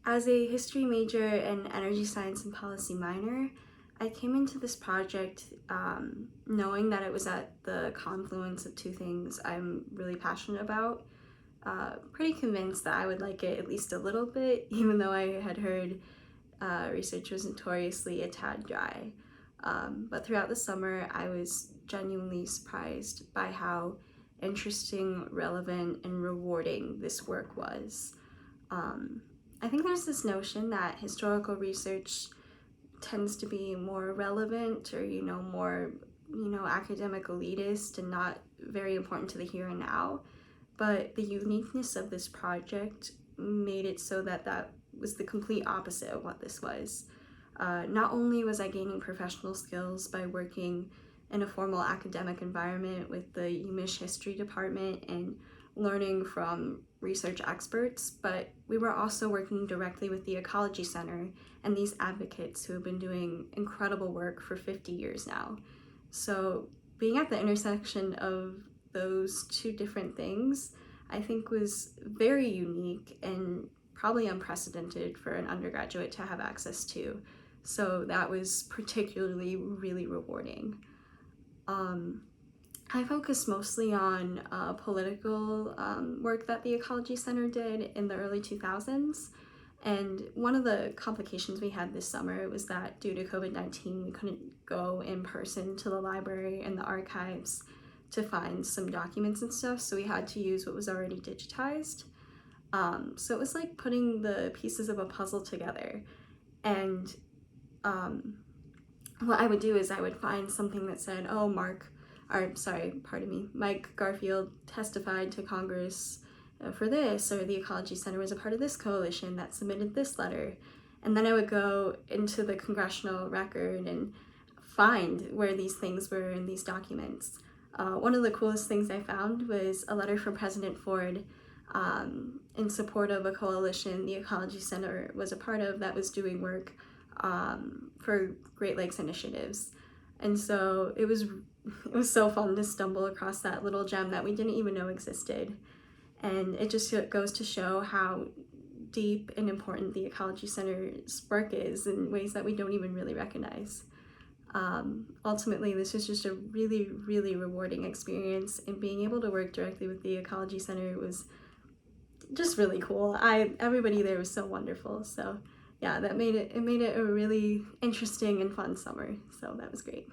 As a history major and energy science and policy minor, I came into this project knowing that it was at the confluence of two things I'm really passionate about. Pretty convinced that I would like it at least a little bit, even though I had heard research was notoriously a tad dry. But throughout the summer, I was genuinely surprised by how interesting, relevant, and rewarding this work was. I think there's this notion that historical research tends to be more relevant or, more, academic elitist and not very important to the here and now. But the uniqueness of this project made it so that that was the complete opposite of what this was. Not only was I gaining professional skills by working in a formal academic environment with the UMich history department and learning from research experts, but we were also working directly with the Ecology Center and these advocates who have been doing incredible work for 50 years now. So being at the intersection of those two different things, I think was very unique and probably unprecedented for an undergraduate to have access to. So that was particularly really rewarding. I focused mostly on political work that the Ecology Center did in the early 2000s. And one of the complications we had this summer was that due to COVID-19, we couldn't go in person to the library and the archives to find some documents and stuff, so we had to use what was already digitized. So it was like putting the pieces of a puzzle together. And what I would do is I would find something that said, oh, Mike Garfield testified to Congress for this, or the Ecology Center was a part of this coalition that submitted this letter. And then I would go into the congressional record and find where these things were in these documents. One of the coolest things I found was a letter from President Ford in support of a coalition the Ecology Center was a part of that was doing work for Great Lakes initiatives. And so it was so fun to stumble across that little gem that we didn't even know existed. And it just goes to show how deep and important the Ecology Center's work is in ways that we don't even really recognize. Ultimately, this was just a really, really rewarding experience, and being able to work directly with the Ecology Center was just really cool. Everybody there was so wonderful. So yeah, that made it a really interesting and fun summer. So that was great.